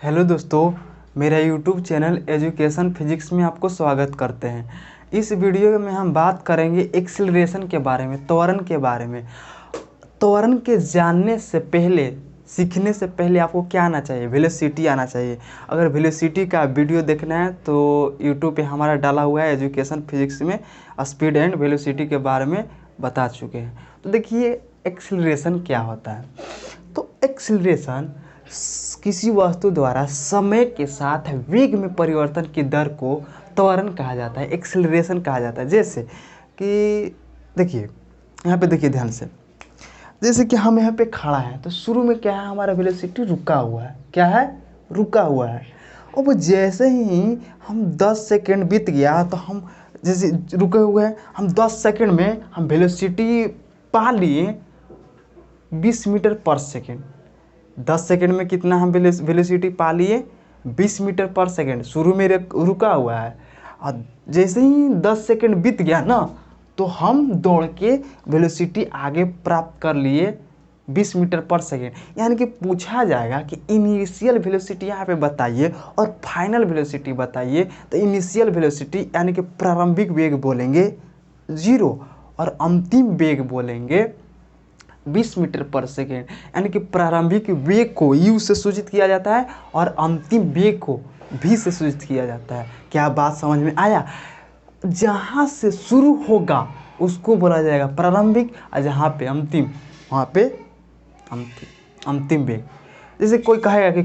Hello दोस्तों, मेरा YouTube channel education physics में आपको स्वागत करते हैं। इस वीडियो में हम बात करेंगे एक्सीलरेशन के बारे में, त्वरण के बारे में। त्वरण के जानने से पहले, सीखने से पहले आपको क्या आना चाहिए? वेलोसिटी आना चाहिए। अगर वेलोसिटी का वीडियो देखना है तो यूट्यूब पे हमारा डाला हुआ है, एजुकेशन फिजिक्स में स्पीड एंड वेलोसिटी के बारे में बता चुके हैं। तो देखिए एक्सीलरेशन क्या होता है। तो एक्सीलरेशन किसी वस्तु द्वारा समय के साथ वेग में परिवर्तन की दर को त्वरण कहा जाता है, एक्सीलरेशन कहा जाता है। जैसे कि देखिए, यहाँ पे देखिए ध्यान से, जैसे कि हम यहाँ पे खड़ा है तो शुरू में क्या है, हमारा वेलोसिटी रुका हुआ है। क्या है? रुका हुआ है। और वो जैसे ही हम 10 सेकेंड बीत गया तो हम जैसे रुके हुए हैं, हम 10 सेकेंड में हम वेलोसिटी पा लिए 20 मीटर पर सेकेंड। 10 सेकेंड में कितना हम वेलोसिटी पा लिए? 20 मीटर पर सेकेंड। शुरू में रुका हुआ है और जैसे ही 10 सेकेंड बीत गया ना, तो हम दौड़ के वेलोसिटी आगे प्राप्त कर लिए 20 मीटर पर सेकेंड। यानी कि पूछा जाएगा कि इनिशियल वेलोसिटी यहाँ पे बताइए और फाइनल वेलोसिटी बताइए। तो इनिशियल वेलोसिटी यानी कि प्रारंभिक वेग बोलेंगे 0 और अंतिम वेग बोलेंगे 20 मीटर पर सेकेंड। यानी कि प्रारंभिक वेग को u से सूचित किया जाता है और अंतिम वेग को v से सूचित किया जाता है। क्या बात समझ में आया? जहाँ से शुरू होगा उसको बोला जाएगा प्रारंभिक, और जहाँ पे अंतिम, वहाँ पे अंतिम वेग। जैसे कोई कहेगा कि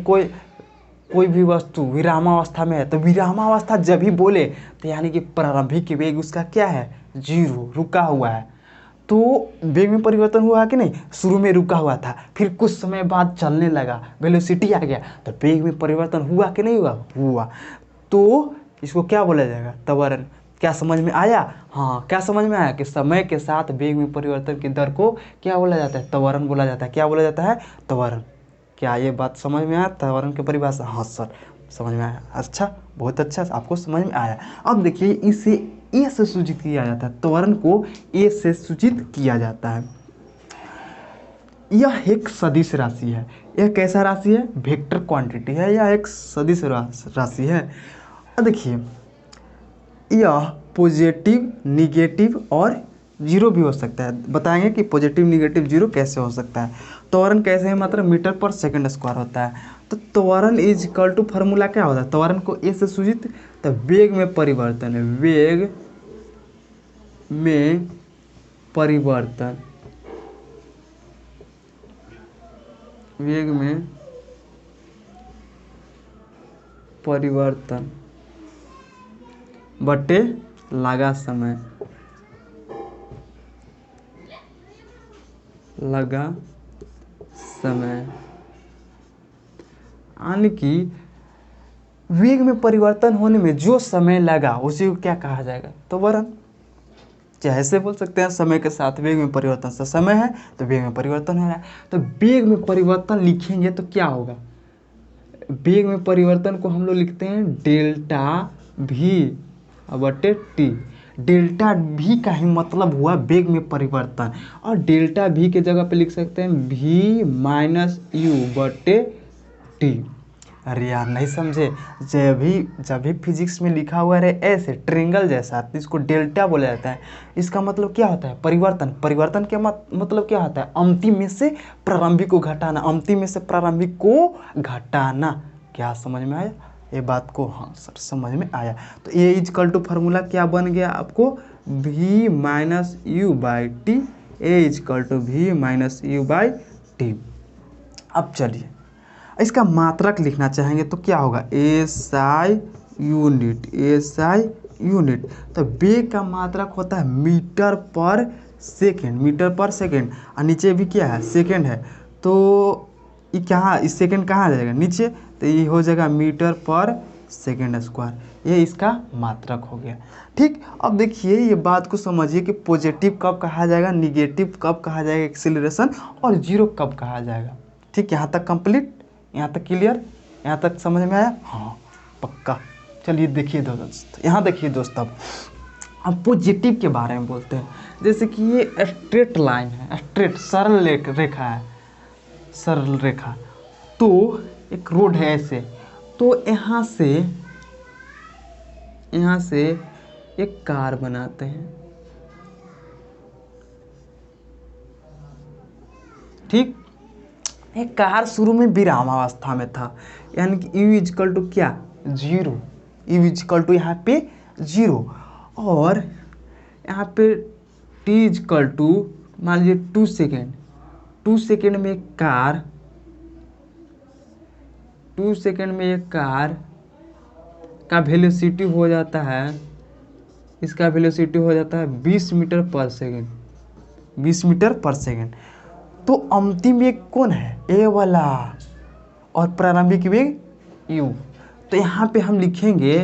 कोई भी वस्तु विरामावस्था में है, तो विरामावस्था जब भी बोले तो यानी कि प्रारंभिक वेग उसका क्या है? 0, रुका हुआ है। तो वेग में परिवर्तन हुआ कि नहीं? शुरू में रुका हुआ था, फिर कुछ समय बाद चलने लगा, वेलोसिटी आ गया, तो वेग में परिवर्तन हुआ कि नहीं हुआ? हुआ। तो इसको क्या बोला जाएगा? त्वरण। क्या समझ में आया? हाँ, क्या समझ में आया कि समय के साथ वेग में परिवर्तन की दर को क्या बोला जाता है? त्वरण बोला जाता है। क्या बोला जाता है? त्वरण। क्या ये बात समझ में आया त्वरण की परिभाषा? हाँ सर, समझ में आया। अच्छा, बहुत अच्छा, आपको समझ में आया। अब देखिए, इसे ए से सूचित किया जाता है, त्वरण को ए से सूचित किया जाता है। यह एक सदिश राशि है। यह कैसा राशि है? वेक्टर क्वांटिटी है। यह एक सदिश राशि है। अब देखिए, यह पॉजिटिव, निगेटिव और जीरो भी हो सकता है। बताएंगे कि पॉजिटिव, निगेटिव, जीरो कैसे हो सकता है। त्वरण कैसे है? मतलब मीटर पर सेकंड स्क्वायर होता है। तो त्वरण इज इक्वल टू, फॉर्मूला क्या होता है? त्वरण को ए से सूचित, तो वेग में परिवर्तन है, वेग में परिवर्तन, वेग में परिवर्तन बटे लगा समय, लगा समय। यानी कि वेग में परिवर्तन होने में जो समय लगा उसी को क्या कहा जाएगा? त्वरण। चाहे ऐसे बोल सकते हैं, समय के साथ वेग में परिवर्तन से समय है तो वेग में परिवर्तन हो रहा है। तो वेग में परिवर्तन लिखेंगे तो क्या होगा? वेग में परिवर्तन को हम लोग लिखते हैं डेल्टा भी बटे टी। डेल्टा भी का ही मतलब हुआ वेग में परिवर्तन, और डेल्टा भी के जगह पे लिख सकते हैं v माइनस यू बटे टी। अरे यार, नहीं समझे? जब भी फिजिक्स में लिखा हुआ रहे ऐसे ट्रेंगल जैसा, तो इसको डेल्टा बोला जाता है। इसका मतलब क्या होता है? परिवर्तन। परिवर्तन के मतलब क्या होता है? अंतिम में से प्रारंभिक को घटाना, अंतिम में से प्रारंभिक को घटाना। क्या समझ में आया ये बात को? हाँ सर, समझ में आया। तो ए इजकल टू फार्मूला क्या बन गया आपको? v minus u by t. A equal to v minus u by t. अब चलिए, इसका मात्रक लिखना चाहेंगे तो क्या होगा? SI unit, SI unit. तो वेग का मात्रक होता है मीटर पर सेकेंड, मीटर पर सेकेंड, और नीचे भी क्या है? सेकेंड है। तो ये कहाँ, इस सेकेंड कहाँ आ जाएगा? नीचे। तो ये हो जाएगा मीटर पर सेकेंड स्क्वायर। ये इसका मात्रक हो गया। ठीक। अब देखिए, ये बात को समझिए कि पॉजिटिव कब कहा जाएगा, निगेटिव कब कहा जाएगा एक्सीलरेशन, और जीरो कब कहा जाएगा। ठीक, यहाँ तक कंप्लीट, यहाँ तक क्लियर, यहाँ तक समझ में आया? हाँ पक्का। चलिए देखिए दोस्त, यहाँ देखिए दोस्त, अब पॉजिटिव के बारे में बोलते हैं। जैसे कि ये स्ट्रेट लाइन है, स्ट्रेट सरल रेखा है, सरल रेखा। तो एक रोड है ऐसे, तो यहाँ से एक कार बनाते हैं, ठीक। एक कार शुरू में विरामावस्था में था, यानी कि u इजकल टू क्या, 0, u इजकल टू यहाँ पे 0, और यहाँ पे t इजकल टू मान लीजिए 2 सेकेंड। 2 सेकेंड में एक कार 2 सेकेंड में एक कार का वेलोसिटी हो जाता है, इसका वेलोसिटी हो जाता है 20 मीटर पर सेकेंड, 20 मीटर पर सेकेंड। तो अंतिम वेग कौन है, ए वाला, और प्रारंभिक वेग u। तो यहाँ पे हम लिखेंगे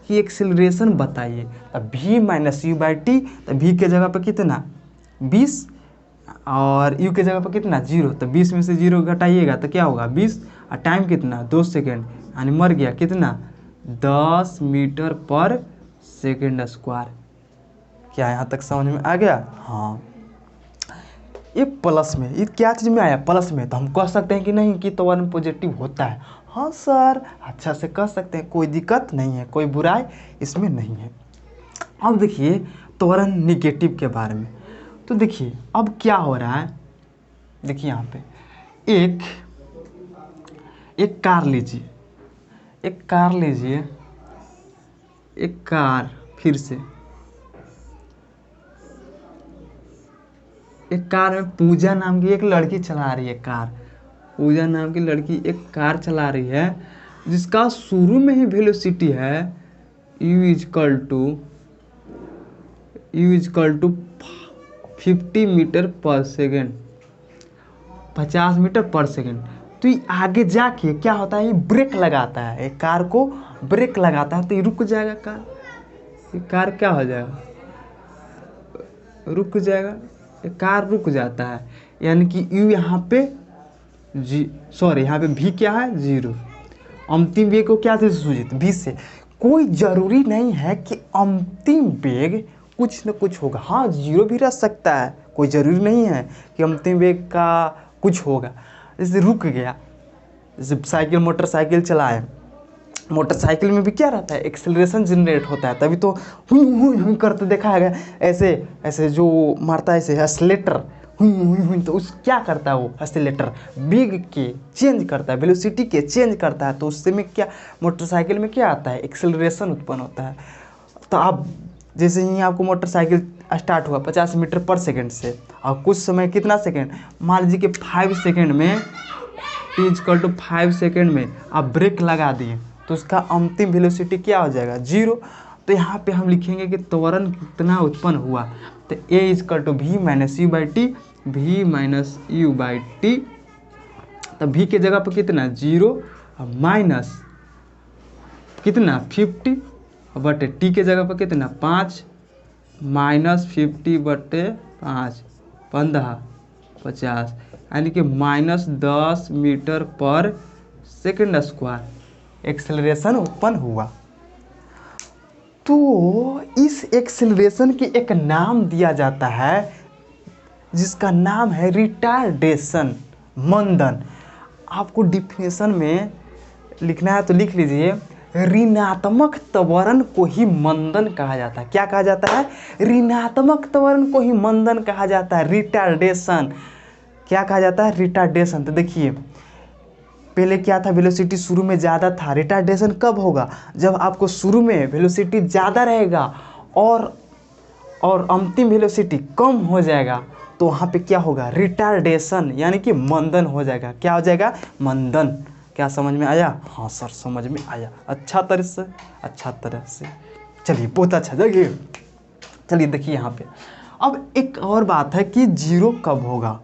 कि एक्सेलरेशन बताइए, तब v minus u by t. तो v के जगह पर कितना 20 और u के जगह पर कितना 0। तो 20 में से 0 घटाइएगा तो क्या होगा 20, और टाइम कितना 2 सेकेंड, यानी मर गया कितना 10 मीटर पर सेकेंड स्क्वायर। क्या यहाँ तक समझ में आ गया? हाँ, ये प्लस में, ये क्या चीज़ में आया, प्लस में। तो हम कह सकते हैं कि नहीं कि त्वरण पॉजिटिव होता है। हाँ सर, अच्छा से कह सकते हैं, कोई दिक्कत नहीं है, कोई बुराई इसमें नहीं है। अब देखिए त्वरण निगेटिव के बारे में। तो देखिए अब क्या हो रहा है, देखिए यहाँ पे एक कार लीजिए, एक कार फिर से एक कार में पूजा नाम की एक लड़की चला रही है कार, पूजा नाम की लड़की एक कार चला रही है, जिसका शुरू में ही वेलोसिटी है u इजकल टू 50 मीटर पर सेकेंड, 50 मीटर पर सेकेंड। तो ये आगे जाके क्या होता है, ये ब्रेक लगाता है, एक कार को ब्रेक लगाता है, तो ये रुक जाएगा कार, ये कार क्या हो जाएगा, रुक जाएगा, कार रुक जाता है। यानी कि u यहाँ पे यहाँ पे v क्या है 0। अंतिम वेग को क्या से सूचित, v से। कोई जरूरी नहीं है कि अंतिम वेग कुछ न कुछ होगा, हाँ 0 भी रह सकता है, कोई जरूरी नहीं है कि अंतिम वेग का कुछ होगा। जैसे रुक गया, जैसे साइकिल मोटरसाइकिल चलाए, मोटरसाइकिल में भी क्या रहता है, एक्सेलरेशन जनरेट होता है, तभी तो हुई करते देखा है, ऐसे ऐसे जो मारता है ऐसे एक्सेलेटर हुई, तो उस क्या करता है वो एक्सेलेटर, वेग के चेंज करता है, वेलोसिटी के चेंज करता है। तो उससे में क्या, मोटरसाइकिल में क्या आता है, एक्सेलरेशन उत्पन्न होता है। तो आप जैसे ही आपको मोटरसाइकिल स्टार्ट हुआ 50 मीटर पर सेकेंड से, और कुछ समय कितना सेकेंड, मान लीजिए कि 5 सेकेंड में, इक्वल टू 5 सेकेंड में आप ब्रेक लगा दिए, तो उसका अंतिम वेलोसिटी क्या हो जाएगा 0। तो यहाँ पे हम लिखेंगे कि त्वरण कितना उत्पन्न हुआ, तो a equal to v minus u by t, v minus u by t. तो v के जगह पर कितना 0 और माइनस कितना 50 बटे t के जगह पर कितना 5, माइनस 50/5 15 50, यानी कि -10 मीटर पर सेकेंड स्क्वायर एक्सेलरेशन उत्पन्न हुआ। तो इस एक्सेलरेशन के एक नाम दिया जाता है, जिसका नाम है रिटार्डेशन, मंदन। आपको डिफिनेशन में लिखना है तो लिख लीजिए, ऋणात्मक त्वरण को ही मंदन कहा जाता है। क्या कहा जाता है, ऋणात्मक त्वरण को ही मंदन कहा जाता है, रिटार्डेशन। क्या कहा जाता है, रिटार्डेशन। तो देखिए पहले क्या था, वेलोसिटी शुरू में ज़्यादा था, रिटार्डेशन कब होगा, जब आपको शुरू में वेलोसिटी ज़्यादा रहेगा और अंतिम वेलोसिटी कम हो जाएगा, तो वहाँ पे क्या होगा, रिटार्डेशन, यानी कि मंदन हो जाएगा। क्या हो जाएगा, मंदन। क्या समझ में आया? हाँ सर समझ में आया, अच्छा तरह से। चलिए बहुत अच्छा जगह। चलिए देखिए यहाँ पे अब एक और बात है कि जीरो कब होगा,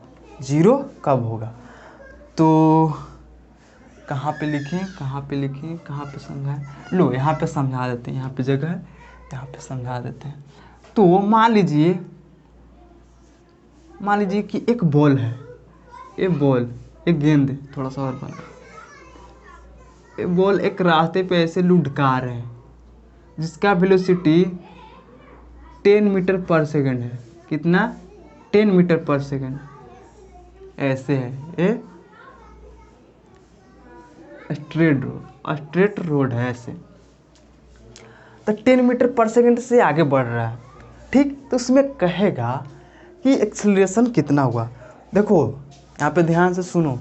तो कहाँ पे लिखें, कहाँ पे समझाएं, लो यहाँ पे समझा देते हैं, यहाँ पे जगह है, यहाँ पे समझा देते हैं। तो मान लीजिए कि एक बॉल है, एक गेंद, थोड़ा सा और बना, एक बॉल एक रास्ते पे ऐसे लुढ़का रहे हैं, जिसका वेलोसिटी 10 मीटर पर सेकेंड है। कितना, 10 मीटर पर सेकेंड ऐसे है, स्ट्रेट रोड है ऐसे, तो 10 मीटर पर सेकंड से आगे बढ़ रहा है, ठीक। तो उसमें कहेगा कि एक्सीलरेशन कितना हुआ। देखो यहाँ पे ध्यान से सुनो,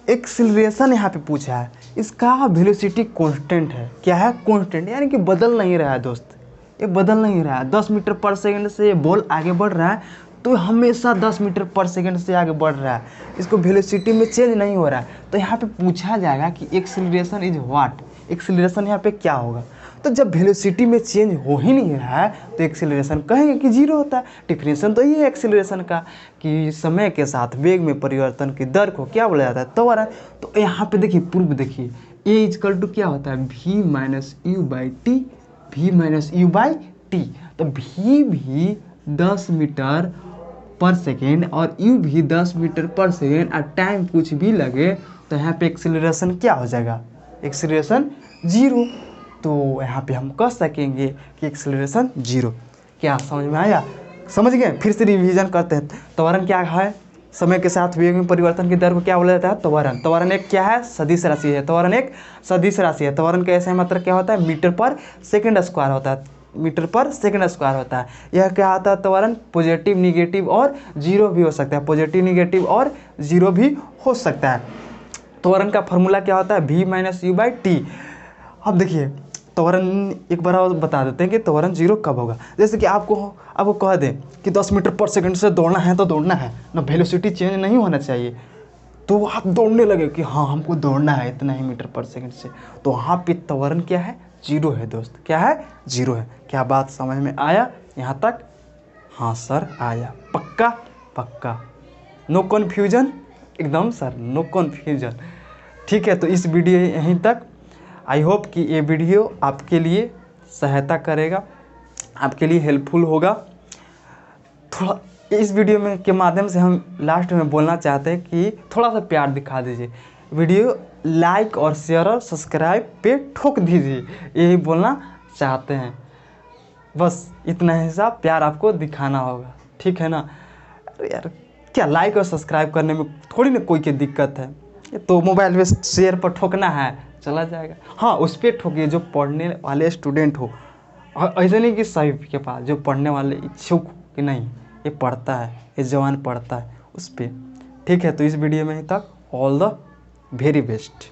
एक्सीलरेशन यहाँ पे पूछा है, इसका वेलोसिटी कांस्टेंट है। क्या है? कांस्टेंट, यानी कि बदल नहीं रहा है दोस्त, ये बदल नहीं रहा है। 10 मीटर पर सेकंड से ये बॉल आगे बढ़ रहा है तो हमेशा 10 मीटर पर सेकंड से आगे बढ़ रहा है, इसको वेलोसिटी में चेंज नहीं हो रहा है। तो यहाँ पे पूछा जाएगा कि एक्सीलरेशन इज व्हाट, एक्सीलरेशन यहाँ पे क्या होगा। तो जब वेलोसिटी में चेंज हो ही नहीं रहा है तो एक्सीलरेशन कहेंगे कि जीरो होता है। डिफिनेशन तो ये है एक्सीलरेशन का कि समय के साथ वेग में परिवर्तन की दर को क्या बोला जाता है? त्वरण। तो यहाँ पे देखिए प्रूफ देखिए, ए इजकल टू क्या होता है? v minus u by t, v minus u by t. तो v भी 10 मीटर पर सेकेंड और u भी 10 मीटर पर सेकेंड और टाइम कुछ भी लगे तो यहाँ पे एक्सीलरेशन क्या हो जाएगा? Acceleration zero. तो यहाँ पे हम कह सकेंगे कि एक्सीलरेशन जीरो। क्या समझ में आया? समझ गए? फिर से रिवीजन करते हैं। त्वरण क्या है? समय के साथ वेग में परिवर्तन की दर को क्या बोला जाता है? त्वरण। त्वरण एक क्या है? सदिश राशि है। त्वरण एक सदिश राशि है। त्वरण का ऐसा मात्रा क्या होता है? मीटर पर सेकेंड स्क्वायर होता है, मीटर पर सेकेंड स्क्वायर होता है। यह क्या आता है? त्वरण पॉजिटिव, निगेटिव और जीरो भी हो सकता है, पॉजिटिव, निगेटिव और जीरो भी हो सकता है। त्वरण का फॉर्मूला क्या होता है? v minus u by t. अब देखिए त्वरण एक बार और बता देते हैं कि त्वरण जीरो कब होगा। जैसे कि आपको कह दें कि 10 मीटर पर सेकंड से दौड़ना है तो दौड़ना है ना, वेलोसिटी चेंज नहीं होना चाहिए, तो आप दौड़ने लगे कि हाँ हमको दौड़ना है इतना ही मीटर पर सेकंड से, तो वहाँ पे त्वरण क्या है? जीरो है दोस्त। क्या है? जीरो है। क्या बात समझ में आया यहाँ तक? हाँ सर आया। पक्का? पक्का, नो कन्फ्यूजन? एकदम सर, नो कन्फ्यूजन। ठीक है, तो इस वीडियो यहीं तक। आई होप कि ये वीडियो आपके लिए सहायता करेगा, आपके लिए हेल्पफुल होगा। थोड़ा इस वीडियो में के माध्यम से हम लास्ट में बोलना चाहते हैं कि थोड़ा सा प्यार दिखा दीजिए, वीडियो लाइक और शेयर और सब्सक्राइब पे ठोक दीजिए, यही बोलना चाहते हैं। बस इतना ही सा प्यार आपको दिखाना होगा, ठीक है ना? अरे यार क्या लाइक और सब्सक्राइब करने में थोड़ी ना कोई की दिक्कत है, ये तो मोबाइल में शेयर पर ठोकना है, चला जाएगा। हाँ उस पर ठोकिए जो पढ़ने वाले स्टूडेंट हो, ऐसे नहीं कि सभी के पास जो पढ़ने वाले इच्छुक हो कि नहीं ये पढ़ता है, ये जवान पढ़ता है, उस पर। ठीक है, तो इस वीडियो में ही तक। All the very best.